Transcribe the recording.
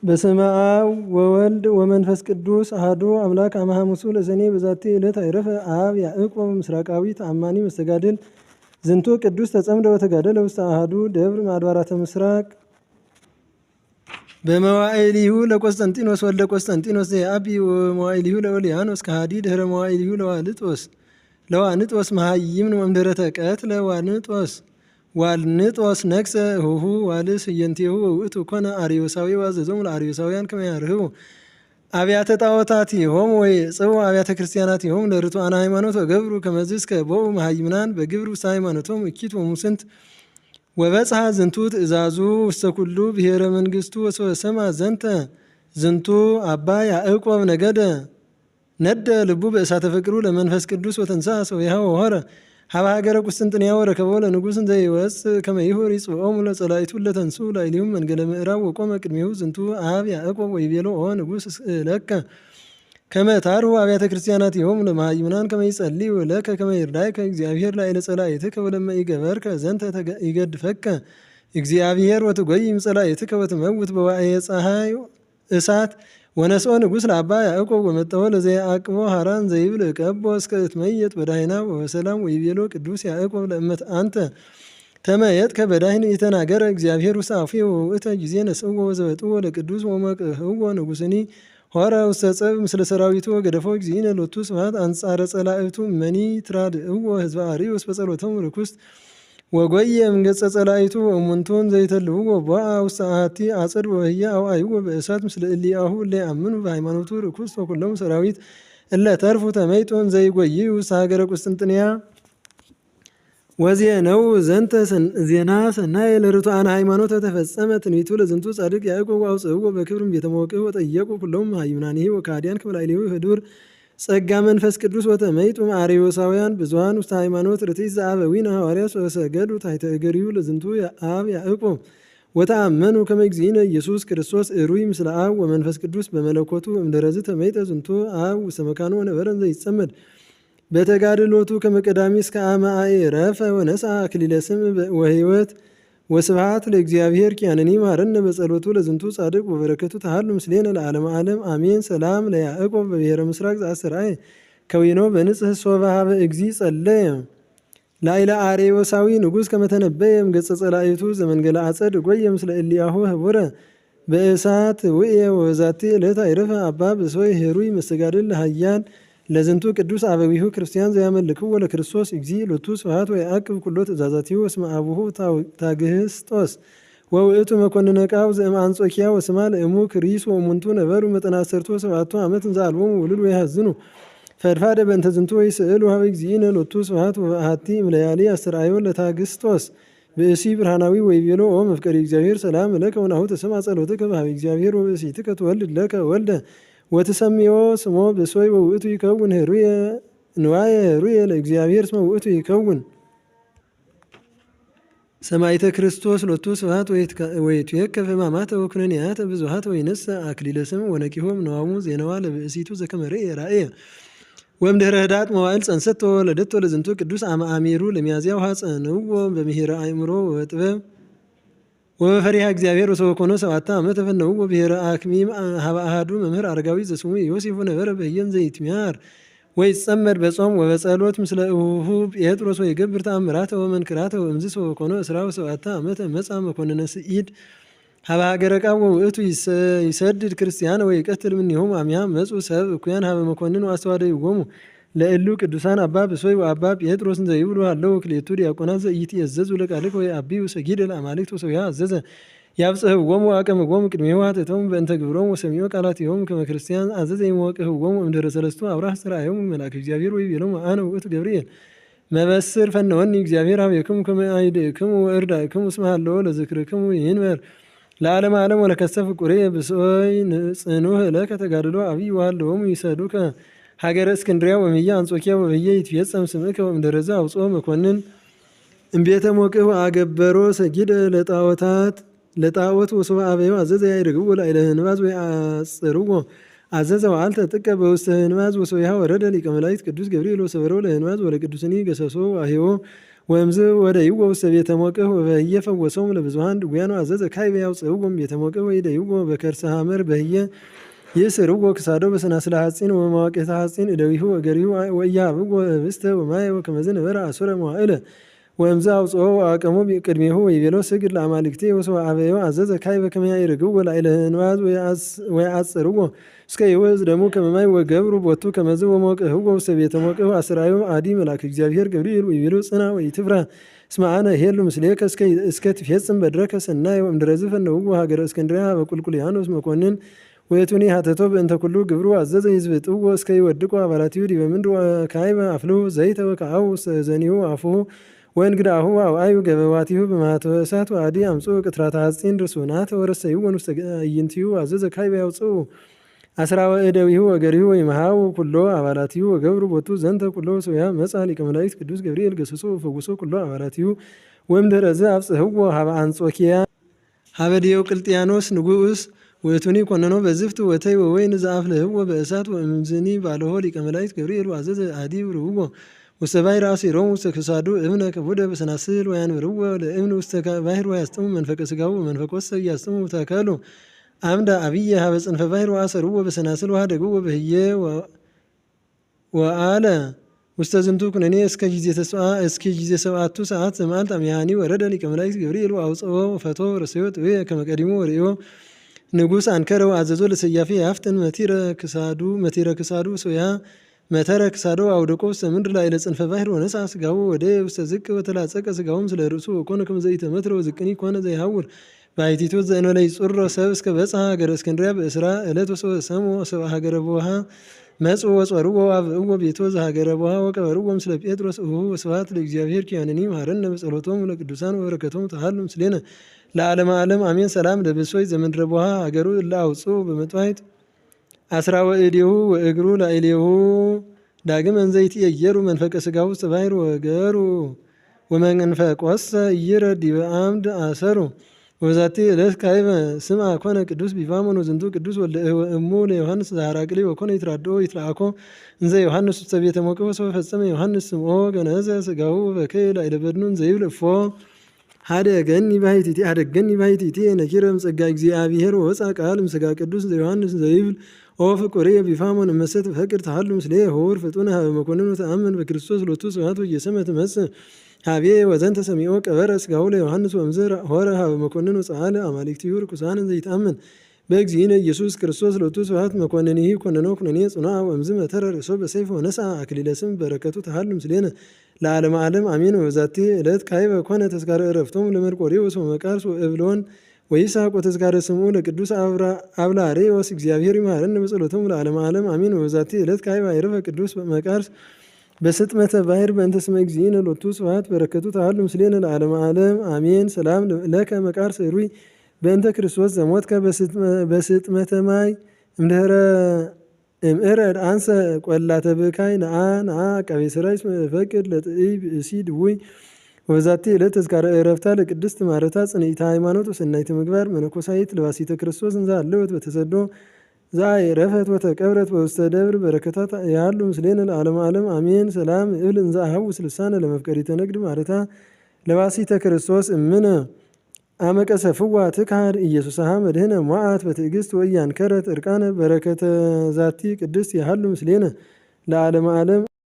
በስመ አብ ወወልድ ወመንፈስ ቅዱስ አሐዱ አምላክ አመ ሐሙሱ ለሰኔ በዛቲ ዕለት አይረፈ አብ ያዕቆብ ምስራቃዊ ተአማኒ መስተጋድል ዝንቱ ቅዱስ ተጸምደ ወተጋደለ ውስተ አሐዱ ደብር ማድባራተ ምስራቅ በመዋዕሊሁ ለቆስጠንጢኖስ ወልደ ቆስጠንጢኖስ ዘየአቢ ወመዋዕሊሁ ለኦልያኖስ ከሃዲ ድህረ መዋዕሊሁ ለዋንጦስ መሃይምን ወእምድኅረ ተቀትለ ዋልንጦስ ነግሰ እሁሁ ዋልስ እየንቴሁ ውእቱ ኮነ አርዮሳዊ ዋዘዞሙ ለአርዮሳውያን ከመ ያርህቡ አብያተ ጣዖታቲሆሙ ወይጽኡ አብያተ ክርስቲያናቲሆሙ ለርቱዓነ ሃይማኖት ወገብሩ ከመዝ እስከ ቦኡ መሃይምናን በግብር ውስተ ሃይማኖቶሙ እኪት ወሙስንት ወበጽሐ ዝንቱ ትእዛዙ ውስተ ኩሉ ብሔረ መንግሥቱ ወሰማ ዘንተ ዝንቱ አባ ያዕቆብ ነደ ልቡ በእሳተ ፍቅሩ ለመንፈስ ቅዱስ ወተንሥአ ሰዊሃ ወሖረ ሀበ ሀገረ ቁስጥንጥንያ ወረከቦ ለንጉሥ እንዘይወፅእ ከመ ይሁር ይጽብዖሙ ለጸላኢቱ ለተንሥኡ ላዕሌሁ መንገለ ምዕራብ ወቆመ ቅድሜሁ ዝንቱ አብ ያዕቆብ ወይቤሎ ኦ ንጉሥ እስእለከ ከመ ታርሁ አብያተ ክርስቲያናቲሆሙ ለመሃይምናን ከመ ይጸልዩ ለከ ከመ ይርዳእከ እግዚአብሔር ላዕለ ጸላኢትከ ወለመ ኢገበርከ ዘንተ ይገድፈከ እግዚአብሔር ወትጎይም ጸላኢትከ ወትመውት በዋዕየ ፀሐይ እሳት ወነስኦ ንጉሥ ለአባ ያዕቆብ ወመጠወ ለዘየአቅቦ ሀራን ዘይብል ቀቦ እስከ እትመየጥ በዳህና ወበሰላም ወይቤሎ ቅዱስ ያዕቆብ ለእመት አንተ ተመየጥከ በዳህን የተናገረ እግዚአብሔር ውስተ አፉየ ወውእተ ጊዜ ነስእዎ ወዘበጥዎ ለቅዱስ ወመቅህዎ ንጉሥኒ ሆረ ውስተ ጸብ ምስለ ሰራዊቱ ወገደፎ እግዚእነ ሎቱ ስብሐት አንጻረ ጸላእቱ መኒ ትራድእዎ ህዝበ አርዮስ በጸሎቶሙ ርኩስት ወጎየ እምገጸ ጸላኢቱ ወእሙንቱን ዘይተልውዎ ቦአ ውስተ አሐቲ አጸድ ወበህየ አውዓይዎ በእሳት ምስለ እሊአሁ እለ ይአምኑ በሃይማኖቱ ርኩስ ወኩሎሙ ሰራዊት እለ ተርፉ ተመይጦን ዘይጎይዩ ውስተ ሀገረ ቁስጥንጥንያ ወዜነው ዘንተ ዜና ሰናየ ለርቱዓነ ሃይማኖት ተፈጸመ ትንቢቱ ለዝንቱ ጻድቅ ያዕቆብ አውፅእዎ በክብርም ቤተ መወቅህ ወጠየቁ ኩሎሙ መሃይምናኒሂ ወካህዲያን ከመ ላዕሌሁ ህዱር ጸጋ መንፈስ ቅዱስ ወተመይጡ አርዮሳውያን ብዙኃን ውስተ ሃይማኖት ርትዕት ዘአበዊነ ሐዋርያት ወሰገዱ ታሕተ እገሪሁ ለዝንቱ አብ ያዕቆብ ወተአመኑ ከመ እግዚእነ ኢየሱስ ክርስቶስ እሩይ ምስለ አብ ወመንፈስ ቅዱስ በመለኮቱ እምድኅረዝ ተመይጠ ዝንቱ አብ ውስተ መካኑ ወነበረ ዘይጸመድ በተጋድሎቱ ከመ ቀዳሚ እስከ አመ አዕረፈ ወነሥአ አክሊለ ስም ወሕይወት ወስብሐት ለእግዚአብሔር ኪያነኒ ማረነ በጸሎቱ ለዝንቱ ጻድቅ ወበረከቱ ተሃሉ ምስሌነ ለዓለመ ዓለም አሜን። ሰላም ለያዕቆብ በብሔረ ምስራቅ ዘአስተርአየ ከዊኖ በንጽሕ ሶበ ሀበ እግዚእ ጸለየ ላዕለ አርዮሳዊ ንጉሥ ከመ ተነበየ እምገጸ ጸላኢቱ ዘመንገለ አጸድ ጎየ ምስለ እሊአሁ ህቡረ በእሳት ውእየ ወበዛቲ ዕለት አይረፈ አባ ብሶይ ሄሩይ መስተጋድል ለሃያል ለዝንቱ ቅዱስ አበዊሁ ክርስቲያን ዘያመልክዎ ለክርስቶስ እግዚእ ሎቱ ስብሐት ወየዐቅብ ኩሎ ትእዛዛቲሁ ወስመ አቡሁ ታግህስጦስ ወውእቱ መኮንነ ቃው ዘእምአንጾኪያ ወስማ ለእሙ ክሪስ ወእሙንቱ ነበሩ መጠነ አሰርቱ ወሰብዓቱ ዓመት እንዘ አልቦሙ ውሉድ ወይሐዝኑ ፈድፋደ በእንተ ዝንቱ ወይስእሉ ሀበ እግዚእነ ሎቱ ስብሐት ወበአሐቲ እምለያሊ አስተርአዮ ለታግስጦስ ብእሲ ብርሃናዊ ወይቤሎ ኦ መፍቀሪ እግዚአብሔር ሰላም ለከ ወናሁ ተሰምዐ ጸሎትከ በሀበ እግዚአብሔር ወብእሲትከ ትወልድ ለከ ወልደ ወትሰምዮ ስሞ ብሶይ ወውእቱ ይከውን ህሩየ ንዋየ ህሩየ ለእግዚአብሔር ስመ ውእቱ ይከውን ሰማዕተ ክርስቶስ ሎቱ ስብሐት ወይትዌከፍ ሕማማተ ወኩነኔያተ ብዙኃት ወይነሥእ አክሊለ ስም ወነቂሆም ነዋሙ ዜናዋ ለብእሲቱ ዘከመ ርእየ ራእየ ወእምድኅረ ህዳጥ መዋዕል ጸንሰቶ ወለደቶ ለዝንቱ ቅዱስ አመ አሜሩ ለሚያዝያ ወሐፀንዎ በምሂረ አእምሮ ወጥበብ ወበፈሪሃ እግዚአብሔር ወሰበኮኖ ሰብዓተ ዓመተ ፈነውዎ ብሔረ አክሚም ሀበ አሐዱ መምህር አረጋዊ ዘስሙ ዮሴፍ ወነበረ በህየን ዘይትሚያር ወይጸመድ በጾም ወበጸሎት ምስለ እሁሁ ጴጥሮስ ወይገብር ተአምራተ ወመንክራተ ወእምዝ ሰበኮኖ እስራ ወሰብዓተ ዓመተ መጽአ መኮንነ ስኢድ ሀበ ሀገረ ቃው ወውእቱ ይሰድድ ክርስቲያነ ወይቀትል እምኔሆሙ አሚሃ መጹ ሰብ እኩያን ሀበ መኮንን ወአስተዋደይዎሙ ለእሉ ቅዱሳን አባ ብሶይ ወአባ ጴጥሮስ እንዘይብሉ ሃለው ክልኤቱ ዲያቆናት ዘኢይትእዘዙ ለቃልከ ወየዐብዩ ሰጊደ ለአማልክት ወሰዊሃ አዘዘ ያብጽሕዎሙ ወአቀምዎሙ ቅድሜሁ ኃጢአቶሙ በእንተ ግብሮሙ ወሰሚዖ ቃላቲሆሙ ከመ ክርስቲያን አዘዘ ይሞቅህዎሙ እምድኅረ ሰለስቱ አውራህ አስተርአዮሙ መልአከ እግዚአብሔር ወይቤሎሙ አነ ውእቱ ገብርኤል መበስር ፈነወኒ እግዚአብሔር ኀቤክሙ ከመ አዕድክሙ ወእርዳእክሙ እስመ ሀለወ ለዝክርክሙ ይንበር ለዓለመ ዓለም ወለከሰ ፍቁሬ ብሶይ ጽኑዕ ለከ ተጋድሎ አብይ ወሃለዎሙ ይሰዱከ ሀገረ እስክንድርያ ወምያ አንጾኪያ ወበየ ይትፌጸም ስምከ ወእምድኅረዝ አውጽኦ መኮንን እምቤተ ሞቅህ አገበሮ ሰጊደ ለጣዖት ወሶበ አበዮ አዘዘ ያዕርግዎ ላዕለ ህንባዝ ወይአጽርዎ አዘዘ ወአልተ ጥቀ በውስተ ህንባዝ ወሶቢሃ ወረደ ሊቀ መላእክት ቅዱስ ገብርኤል ወሰበሮ ለህንባዝ ወለቅዱስኒ ገሰሶ አሄዎ ወምዝ ወደይዎ ውስተ ቤተ ሞቅህ ወበህየ ፈወሶም ለብዙኃን ድውያኑ አዘዘ ካዕበ ያውፅእዎም ቤተ ሞቅህ ወይደይዎ በከርሰ ሐመር በህየ ይእስርዎ ክሳዶ በሰናስለ ሐጺን ወመዋቅዕተ ሐጺን እደዊሁ ወገሪሁ ወኢያሃብዎ ህብስተ ወማየ ወከመዝ ነበረ አሱረ መዋዕለ ወእምዝ አውጽኦ አቀሞ ቅድሜሁ ወይቤሎ ስግድ ለአማልክቴ ወሰብአበዮ አዘዘ ካዕበ ከመ ያዕርግዎ ላዕለ እንባዝ ወያጽርዎ እስከ ይወዝ ደሙ ከመ ማይ ወገብሩ ቦቱ ከመዝ ወሞቅህዎ ውስተ ቤተ ሞቅህ አስራዮ አዲ መልአከ እግዚአብሔር ገብርኤል ወይቤሎ ጽና ወኢትፍራ እስመ አነ ሄሉ ምስሌከ እስከ ትፌጽም በድረከ ሰናይ ወእምድረዝ ፈነውዎ ሀገረ እስክንድርያ በቁልቁልያኖስ መኮንን ወየቱኒ ሀተቶ በእንተ ኩሉ ግብሩ አዘዘ ይዝብጥዎ እስከ ይወድቁ አባላትዩ ዲበ ምድር ካዕበ አፍልሁ ዘይተ ወከዐው ዘኒሁ አፉሁ ወእንግዳሁ አውአዩ ገበዋቲሁ በማኅተመ እሳት ወአዲ አምጽኡ ቅትራተ ሐጺን ርሱናተ ወረሰይዎን ውስተ አዕይንቲሁ አዘዘ ካዕበ ያውጽኡ አስራ ወእደዊሁ ወገሪሁ ወይምሃው ኩሎ አባላቲሁ ወገብሩ ቦቱ ዘንተ ኩሎ ሶያ መጽአ ሊቀ መላእክት ቅዱስ ገብርኤል ገሰጾ ወፈውሶ ኩሎ አባላቲሁ ወእምድኅረዝ አብጽሕዎ ሀበ አንጾኪያ ሀበ ዲዮቅልጥያኖስ ንጉሥ ወየቱኒ ኮነኖ በዝፍት ወተይ ወወይን ዘአፍልሕዎ በእሳት ወእምዝኒ ባልሆ ሊቀ መላእክት ገብርኤል አዘዘ አዲ ብርውዎ ውስተ ባሕር አሲሮሙ ውስተ ክሳዱ እብነ ከቡደ በሰናስል ወያንብርዎ ለእብን ውስተ ባሕር ወያስጥሙ መንፈቀ ሥጋሁ ወመንፈቀ ወሰ ያስጥሙ ተከሉ አምደ አብየ ሀበ ጽንፈ ባሕር ወአሰርዎ በሰናስል ወሀደግዎ በህየ ወአለ ውስተ ዝንቱ ኩነኔ እስከ ጊዜ ሰብአቱ ሰዓት ዘመዓልት አምያኒ ወረደ ሊቀ መላእክት ገብርኤል አውጽኦ ፈቶ ረሰዮ ጥቤ ከመ ቀዲሙ ወርእዮ ንጉሥ አንከረው አዘዞ ለሰያፊ ያፍጥን መቲረ ክሳዱ ሶያ መተረ ክሳዶ አውደቆ ውስተ ምድር ላዕለ ጽንፈ ባሕር ወነሥአ ሥጋሁ ወደ ውስተ ዝቅ ወተላጸቀ ሥጋሁም ስለ ርእሱ ወኮነ ከመ ዘኢተመትረ ወዝቅኒ ኮነ ዘይሐውር ባሕቲቱ ዘእንበለ ይጹሮ ሰብ እስከ በጽሐ ሀገረ እስክንድርያ በእስራ ዕለት ወሰሙ ሰብአ ሀገረ ቦሃ መጽኡ ወጾርዎ አብእዎ ቤቶ ዘሀገረ ቦሃ ወቀበርዎ ምስለ ጴጥሮስ እሁሁ ወስብሐት ለእግዚአብሔር ኪያነኒ መሐረነ በጸሎቶሙ ለቅዱሳን ወበረከቶሙ ተሃሉ ምስሌነ ለዓለመ ዓለም አሜን። ሰላም ለብሶይ ዘምድረ ቦሃ ሀገሩ እለ አውጽኡ በመጥዋዕት አስራ ወእዴሁ ወእግሩ ላዕሌሁ ዳግም እንዘ ይትየየሩ መንፈቀ ሥጋሁ ውስተ ባሕር ወገሩ ወመንፈቀ ወሰ ኢይረድ ዲበ አምድ አሰሩ ወበዛቲ ዕለት ካዕበ ስምዐ ኮነ ቅዱስ ቢፋሞን ወዝንቱ ቅዱስ ወልደ እሙ ለዮሐንስ ዘሐራቅሊ ወኮነ ይትራድኦ ይትለአኮ እንዘ ዮሐንስ ውስተ ቤተ ሞቅህ ወሶበ ፈጸመ ዮሐንስ ስምዖ ገነዘ ሥጋሁ በከየ ላዕለ በድኑ እንዘ ይብል እፎ ሀደገኒ ባሕቲቲ ነኪረ እምጸጋ እግዚአብሔር ወወፅአ ቃል እምሥጋ ቅዱስ ዘዮሐንስ ዘይብል ኦ ፍቁሬ ቢፋሞን እመሰ ትፈቅድ ተሃሉ ምስሌየ ሆር ፍጡነ ሀበ መኮንን ወተአመን በክርስቶስ ሎቱ ስብሐት ወኢየሰመ ትመጽእ ሀቤ ወዘንተ ሰሚዖ ቀበረ ሥጋሁ ለዮሐንስ ወእምዝ ሆረ ሀበ መኮንን ወፀአለ አማልክቲሁ ርኩሳን ዘይተአመን በእግዚእነ ኢየሱስ ክርስቶስ ሎቱ ስብሐት መኮንንሂ ኮነኖ ኩነኔ ጽኑዓ ወእምዝ መተረ ርእሶ በሰይፍ ወነሥአ አክሊለ ስም በረከቱ ተሃሉ ምስሌነ ለዓለመ ዓለም አሜን። ወበዛቲ ዕለት ካዕበ ኮነ ተዝካረ ዕረፍቶሙ ለመርቆሬዎስ ወመቃርስ ወእብሎን ወይስሐቅ ወተዝካረ ስምዑ ለቅዱስ አብላሬዎስ እግዚአብሔር ይምሐረነ በጸሎቶሙ ለዓለመ ዓለም አሜን። ወበዛቲ ዕለት ካዕበ አይረፈ ቅዱስ መቃርስ በስጥመተ ባሕር በእንተ ስመ እግዚእነ ሎቱ ስብሐት በረከቱ ተሃሉ ምስሌነ ለዓለመ ዓለም አሜን። ሰላም ለከ መቃርስ ሩይ በእንተ ክርስቶስ ዘሞትከ በስጥመተ ማይ እምዕረድ አንሰ ቆላተ ብካይ ነአ አቃቤ ሥራይ ፈቅድ ለጥኢይ ብእሲ ድውይ ወበዛቲ ዕለት ተዝካረ ዕረፍታ ለቅድስት ማረታ ጽንዕተ ሃይማኖት ወሰናይተ ምግባር መነኮሳይት ለባሲተ ክርስቶስ እንዘ ሃለወት በተሰዶ ዘአዕረፈት ወተቀብረት በውስተ ደብር በረከታት ያሉ ምስሌነ ለዓለመ ዓለም አሜን። ሰላም እብል እንዘ አሐውስ ልሳነ ለመፍቀሪተ ነግድ ማረታ ለባሲተ ክርስቶስ እምነ አመቀሰፍዋ ትካድ ኢየሱስሃ መድህነ ሞዓት በትዕግስት ወያንከረት እርቃነ በረከተ ዛቲ ቅድስት ያሃሉ ምስሌነ ለዓለመ ዓለም